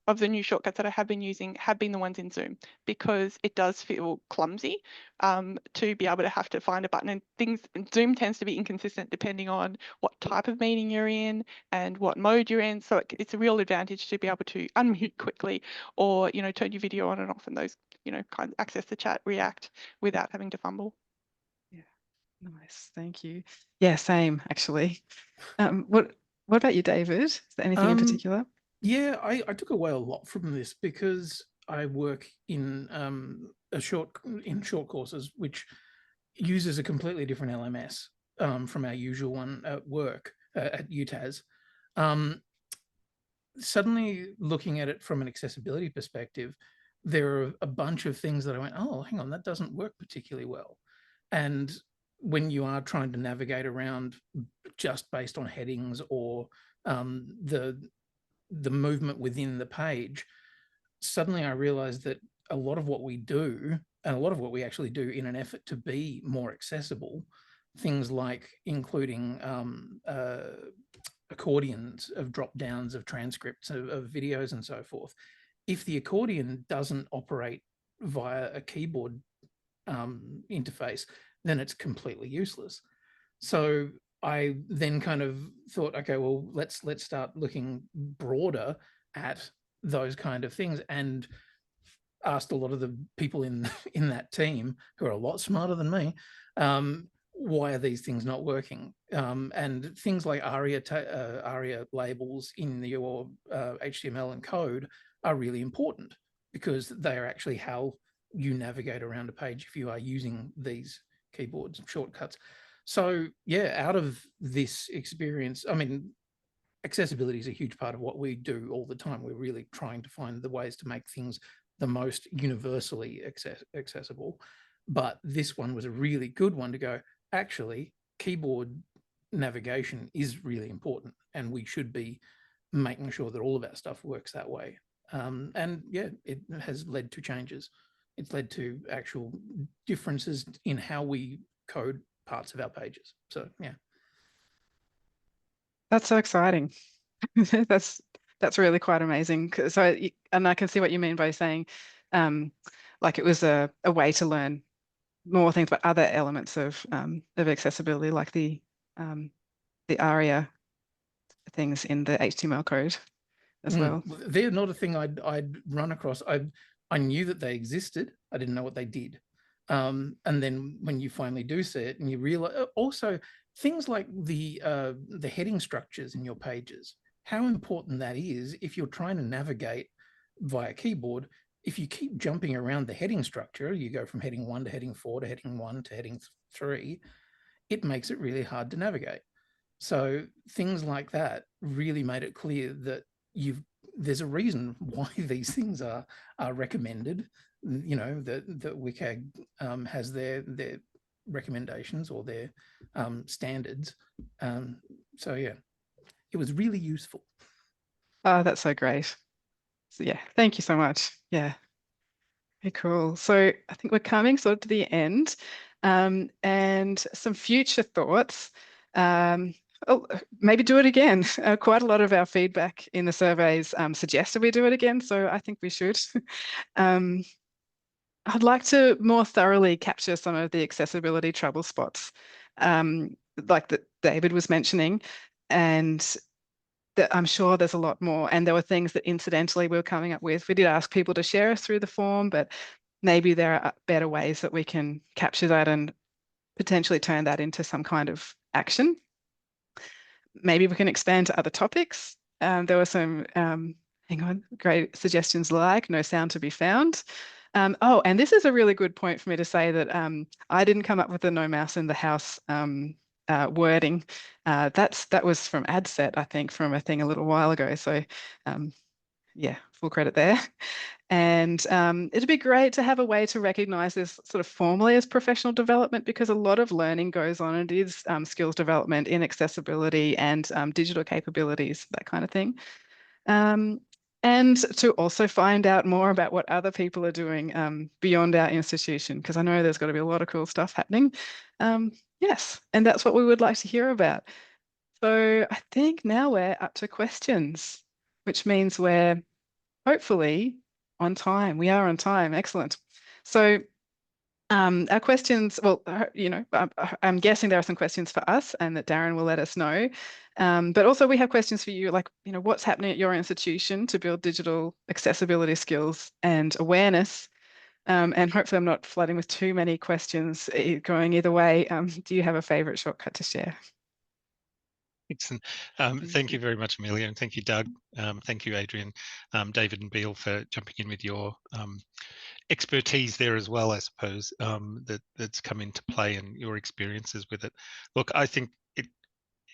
of the new shortcuts that I have been using have been the ones in Zoom, because it does feel clumsy to be able to have to find a button, and things. Zoom tends to be inconsistent depending on what type of meeting you're in and what mode you're in. So it's a real advantage to be able to unmute quickly, or turn your video on and off, and those kind of access the chat, react without having to fumble. Nice, thank you. Yeah, same actually. What about you, David? Is there anything in particular? Yeah, I took away a lot from this because I work in short courses, which uses a completely different LMS from our usual one at work at UTAS. Suddenly looking at it from an accessibility perspective, there are a bunch of things that I went, oh, hang on, that doesn't work particularly well. And when you are trying to navigate around just based on headings or the movement within the page, suddenly I realized that a lot of what we do, and a lot of what we actually do in an effort to be more accessible, things like including accordions of drop downs of transcripts of videos and so forth. If the accordion doesn't operate via a keyboard interface, then it's completely useless. So I then kind of thought, okay, well, let's start looking broader at those kind of things, and asked a lot of the people in that team, who are a lot smarter than me, why are these things not working? And things like ARIA labels in your HTML and code are really important, because they are actually how you navigate around a page if you are using these keyboards shortcuts. So yeah, out of this experience, I mean, accessibility is a huge part of what we do all the time. We're really trying to find the ways to make things the most universally accessible. But this one was a really good one to go, actually, keyboard navigation is really important, and we should be making sure that all of our stuff works that way. And yeah, it has led to changes. It's led to actual differences in how we code parts of our pages. So yeah. That's so exciting. That's really quite amazing. So, and I can see what you mean by saying, like, it was a way to learn more things, but other elements of accessibility, like the ARIA things in the HTML code as well. They're not a thing I'd run across. I knew that they existed. I didn't know what they did. And then when you finally do see it, and you realize also things like the heading structures in your pages, how important that is if you're trying to navigate via keyboard. If you keep jumping around the heading structure, you go from heading 1 to heading 4 to heading 1 to heading 3, it makes it really hard to navigate. So things like that really made it clear that there's a reason why these things are recommended. You know, that WCAG has their recommendations or their standards. So yeah, it was really useful. Oh, that's so great. So yeah, thank you so much. Yeah, very cool. So I think we're coming sort of to the end, and some future thoughts. Maybe do it again. Quite a lot of our feedback in the surveys suggested we do it again, so I think we should. I'd like to more thoroughly capture some of the accessibility trouble spots, like that David was mentioning, and that I'm sure there's a lot more. And there were things that incidentally we were coming up with. We did ask people to share us through the form, but maybe there are better ways that we can capture that and potentially turn that into some kind of action. Maybe we can expand to other topics. There were some, great suggestions like no sound to be found. Oh, and this is a really good point for me to say that I didn't come up with the no mouse in the house wording. That was from ADCET, I think, from a thing a little while ago. So yeah, full credit there. And it'd be great to have a way to recognise this sort of formally as professional development, because a lot of learning goes on. It is skills development in accessibility and digital capabilities, that kind of thing. And to also find out more about what other people are doing beyond our institution, because I know there's got to be a lot of cool stuff happening. Yes, and that's what we would like to hear about. So I think now we're up to questions, which means we're hopefully on time. We are on time. Excellent. So our questions, well, I'm guessing there are some questions for us and that Darren will let us know. But also we have questions for you, like, what's happening at your institution to build digital accessibility skills and awareness. And hopefully I'm not flooding with too many questions going either way. Do you have a favorite shortcut to share? Excellent. Thank you very much, Amelia, and thank you, Doug. Thank you, Adrian, David and Beal, for jumping in with your expertise there as well, I suppose, that's come into play and your experiences with it. Look, I think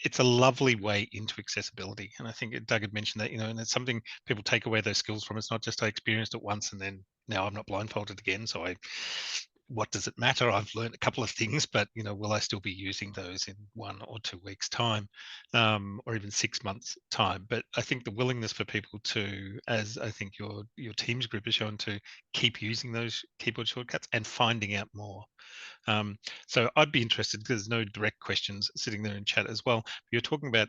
it's a lovely way into accessibility. And I think Doug had mentioned that, and it's something people take away those skills from. It's not just I experienced it once and then now I'm not blindfolded again. So what does it matter? I've learned a couple of things, but will I still be using those in 1 or 2 weeks time, or even 6 months time? But I think the willingness for people to, as I think your teams group has shown, to keep using those keyboard shortcuts and finding out more. So I'd be interested, because there's no direct questions sitting there in chat as well. You're talking about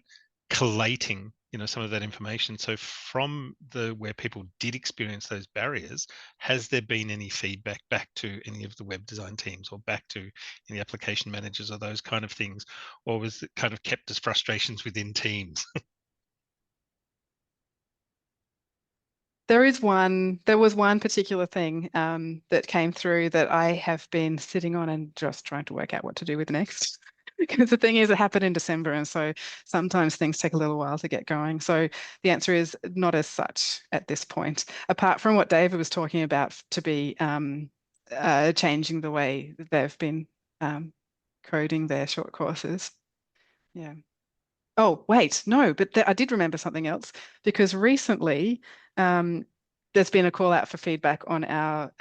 collating some of that information. So from where people did experience those barriers, has there been any feedback back to any of the web design teams or back to any application managers or those kind of things, or was it kind of kept as frustrations within teams? There was one particular thing that came through that I have been sitting on and just trying to work out what to do with next. Because the thing is, it happened in December, and so sometimes things take a little while to get going. So the answer is not as such at this point, apart from what David was talking about, to be changing the way they've been coding their short courses. Yeah. Oh, wait, no, but I did remember something else, because recently there's been a call out for feedback on our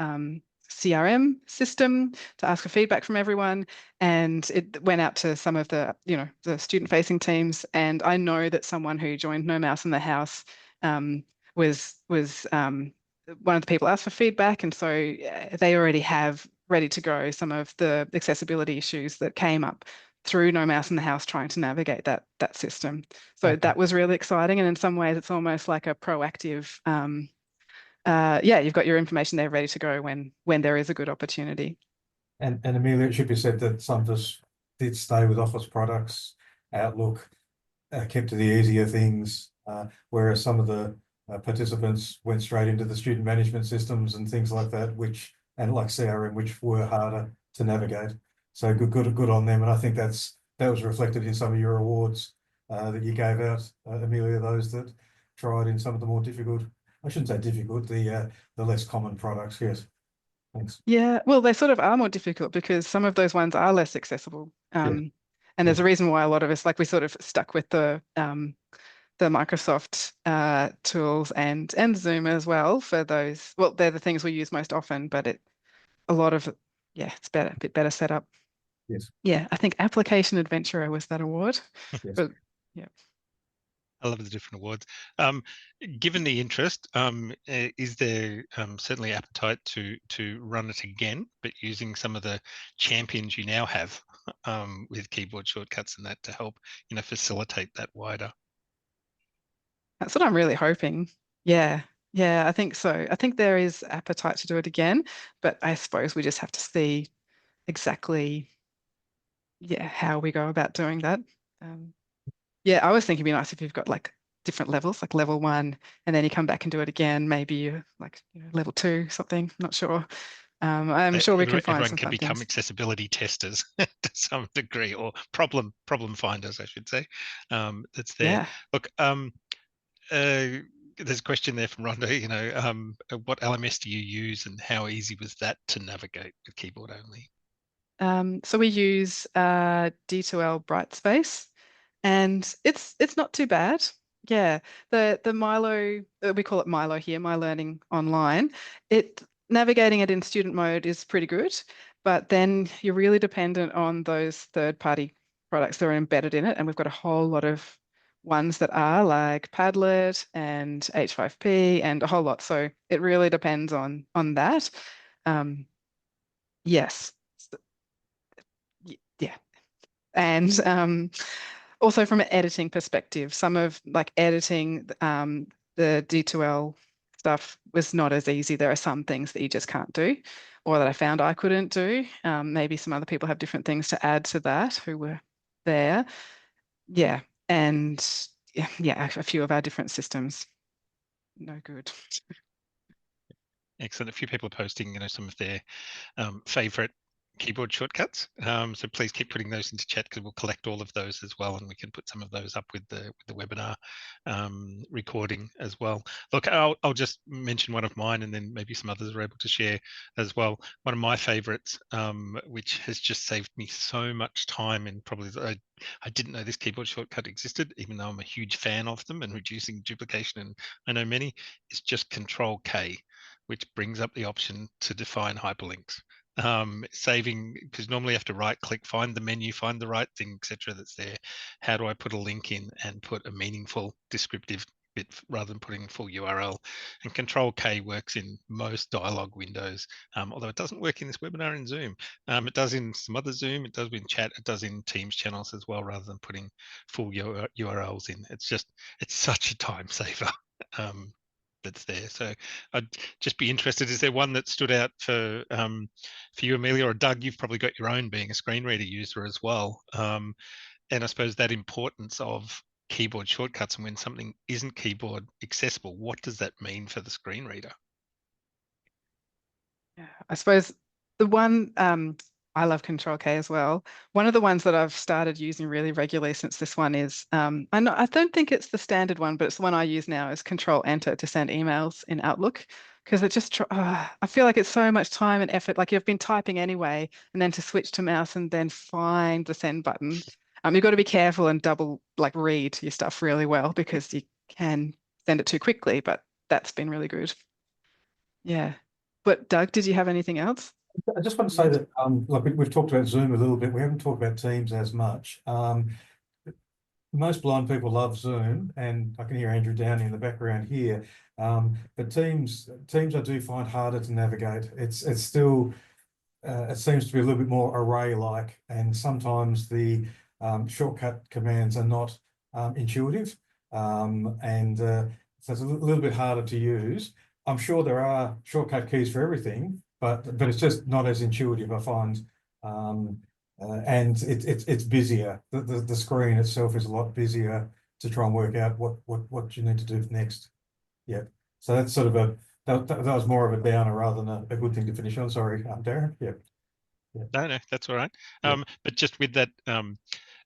CRM system to ask for feedback from everyone, and it went out to some of the the student-facing teams. And I know that someone who joined No Mouse in the House was one of the people asked for feedback, and so they already have ready to go some of the accessibility issues that came up through No Mouse in the House, trying to navigate that system. So Okay. that was really exciting, and in some ways it's almost like a proactive yeah, you've got your information there ready to go when there is a good opportunity. And Amelia, it should be said that some of us did stay with Office products, Outlook, kept to the easier things, whereas some of the participants went straight into the student management systems and things like that, and like CRM, which were harder to navigate. So good on them. And I think that was reflected in some of your awards that you gave out, Amelia, those that tried in some of the more difficult, I shouldn't say difficult, the less common products. Yes. Thanks. Yeah, well, they sort of are more difficult because some of those ones are less accessible. And there's a reason why a lot of us, like, we sort of stuck with the Microsoft tools and Zoom as well for those. Well, they're the things we use most often, but a lot of, yeah, it's a bit better set up. Yes. Yeah, I think Application Adventurer was that award. Yes. But yeah. I love the different awards. Given the interest, is there certainly appetite to run it again, but using some of the champions you now have with keyboard shortcuts and that to help facilitate that wider? That's what I'm really hoping. Yeah, I think so. I think there is appetite to do it again, but I suppose we just have to see exactly, how we go about doing that. Yeah, I was thinking it'd be nice if you've got like different levels, like level 1, and then you come back and do it again. Maybe you're like level 2, something. Not sure. I'm sure we can find everyone some can fun become things. accessibility testers to some degree, or problem finders, I should say. That's there. Yeah. Look, there's a question there from Rhonda. You know, what LMS do you use, and how easy was that to navigate with keyboard only? So we use D2L Brightspace, and it's not too bad. Yeah, the Milo, we call it Milo here, My Learning Online. Navigating it in student mode is pretty good, but then you're really dependent on those third-party products that are embedded in it, and we've got a whole lot of ones that are like Padlet and H5P and a whole lot. So it really depends on that. Yes. Yeah. And also from an editing perspective, some of like editing the D2L stuff was not as easy. There are some things that you just can't do, or that I found I couldn't do. Maybe some other people have different things to add to that who were there. Yeah. And yeah, a few of our different systems. No good. Excellent. A few people are posting, you know, some of their favorite keyboard shortcuts. So please keep putting those into chat, because we'll collect all of those as well, and we can put some of those up with the webinar recording as well. Look, I'll just mention one of mine, and then maybe some others are able to share as well. One of my favorites, which has just saved me so much time, and probably I didn't know this keyboard shortcut existed, even though I'm a huge fan of them and reducing duplication, and I know many, is just Control K, which brings up the option to define hyperlinks. Saving, because normally you have to right click, find the menu, find the right thing, etc. that's there. How do I put a link in and put a meaningful descriptive bit rather than putting full URL? And Control K works in most dialog windows, although it doesn't work in this webinar in Zoom. It does in some other Zoom, it does in chat, it does in Teams channels as well, rather than putting full URLs in. It's such a time saver. That's there. So I'd just be interested, is there one that stood out for you, Amelia, or Doug? You've probably got your own, being a screen reader user as well. And I suppose that importance of keyboard shortcuts, and when something isn't keyboard accessible, what does that mean for the screen reader? Yeah, I suppose the one, I love Control K as well. One of the ones that I've started using really regularly since this one is, I don't think it's the standard one, but it's the one I use now, is Control Enter to send emails in Outlook, because it just, I feel like it's so much time and effort. Like you've been typing anyway, and then to switch to mouse and then find the send button. You've got to be careful and double read your stuff really well, because you can send it too quickly, but that's been really good. Yeah. But Doug, did you have anything else? I just want to say that, like we've talked about Zoom a little bit. We haven't talked about Teams as much. Most blind people love Zoom, and I can hear Andrew Downey in the background here. But Teams I do find harder to navigate. It's still, it seems to be a little bit more array-like, and sometimes the shortcut commands are not intuitive, and so it's a little bit harder to use. I'm sure there are shortcut keys for everything, but it's just not as intuitive, I find. And it's busier. The screen itself is a lot busier to try and work out what you need to do next. Yeah. So that's sort of that was more of a downer rather than a good thing to finish on. Sorry, Darren. Yeah. No, that's all right. But just with that,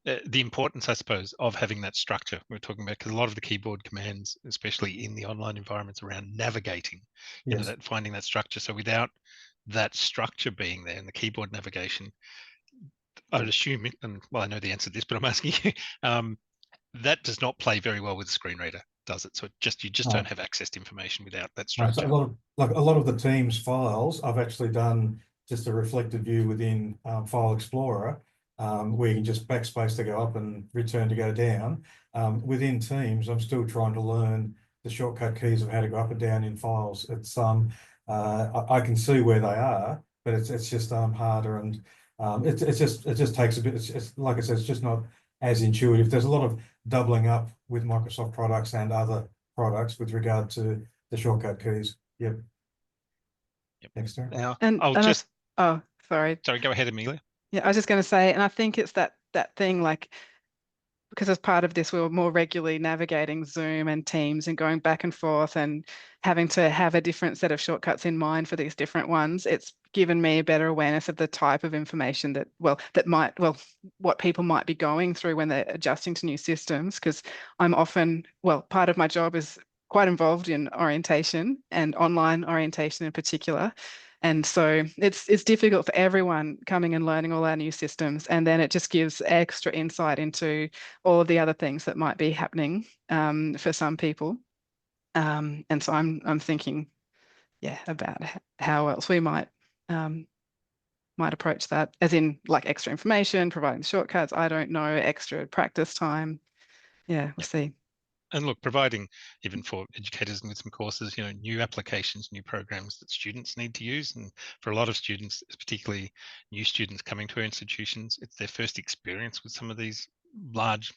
the importance, I suppose, of having that structure we're talking about, because a lot of the keyboard commands, especially in the online environments, around navigating, you know, that finding that structure. So without that structure being there in the keyboard navigation, I would assume, and well, I know the answer to this, but I'm asking you, that does not play very well with the screen reader, does it? So you just don't have access to information without that structure. So a lot of the Teams files, I've actually done just a reflected view within File Explorer, where you can just backspace to go up and return to go down. Within Teams, I'm still trying to learn the shortcut keys of how to go up and down in files. It's I can see where they are, but it's just harder, and it just takes a bit. It's like I said, it's just not as intuitive. There's a lot of doubling up with Microsoft products and other products with regard to the shortcut keys. Yep. Next turn. Now, oh, sorry. Sorry, go ahead, Amelia. Yeah, I was just going to say, and I think it's that thing, like, because as part of this, we were more regularly navigating Zoom and Teams and going back and forth and having to have a different set of shortcuts in mind for these different ones. It's given me a better awareness of the type of information that, what people might be going through when they're adjusting to new systems, because I'm often, part of my job is quite involved in orientation and online orientation in particular. And so it's difficult for everyone coming and learning all our new systems. And then it just gives extra insight into all of the other things that might be happening for some people. And so I'm thinking, about how else we might approach that, as in like extra information, providing shortcuts, I don't know, extra practice time. Yeah, we'll see. And look, providing even for educators and with some courses, new applications, new programs that students need to use. And for a lot of students, particularly new students coming to our institutions, it's their first experience with some of these large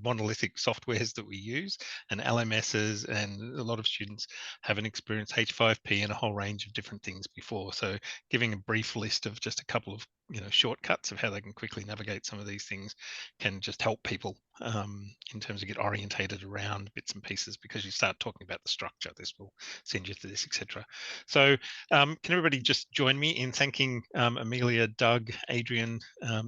monolithic softwares that we use, and LMSs, and a lot of students haven't experienced H5P and a whole range of different things before. So giving a brief list of just a couple of shortcuts of how they can quickly navigate some of these things can just help people in terms of get orientated around bits and pieces, because you start talking about the structure, this will send you to this, etc. So can everybody just join me in thanking Amelia, Doug, Adrian,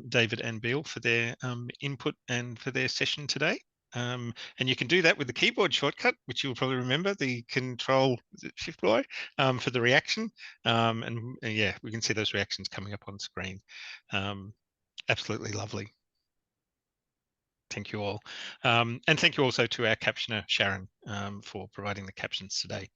David and Bill for their input and for their session today. And you can do that with the keyboard shortcut, which you'll probably remember, the Control Shift Y for the reaction. And yeah, we can see those reactions coming up on screen. Absolutely lovely. Thank you all. And thank you also to our captioner, Sharon, for providing the captions today.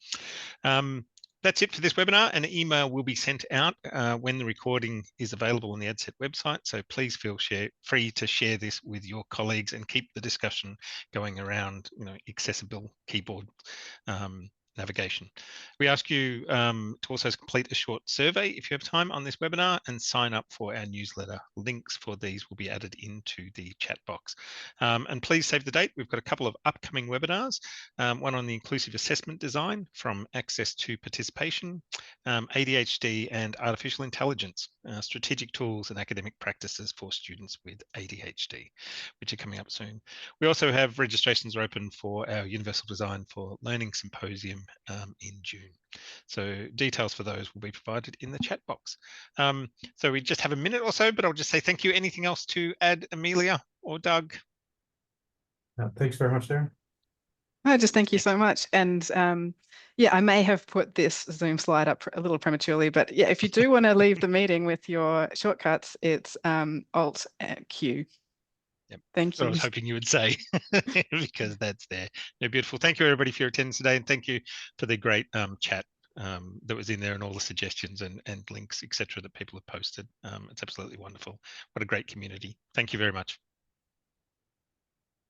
That's it for this webinar. An email will be sent out when the recording is available on the ADCET website. So please feel free to share this with your colleagues and keep the discussion going around, accessible keyboard navigation. We ask you to also complete a short survey if you have time on this webinar, and sign up for our newsletter. Links for these will be added into the chat box. And please save the date. We've got a couple of upcoming webinars, one on the inclusive assessment design from access to participation, ADHD and artificial intelligence, strategic tools and academic practices for students with ADHD, which are coming up soon. We also have registrations are open for our Universal Design for Learning Symposium in June. So details for those will be provided in the chat box. So we just have a minute or so, but I'll just say thank you. Anything else to add, Amelia or Doug? Thanks very much, Darren. No, just thank you so much. And I may have put this Zoom slide up a little prematurely, but yeah, if you do want to leave the meeting with your shortcuts, it's Alt Q. Yep. Thank you. I was hoping you would say, because that's there. No, beautiful. Thank you, everybody, for your attendance today, and thank you for the great chat that was in there, and all the suggestions and links, etc., that people have posted. It's absolutely wonderful. What a great community. Thank you very much.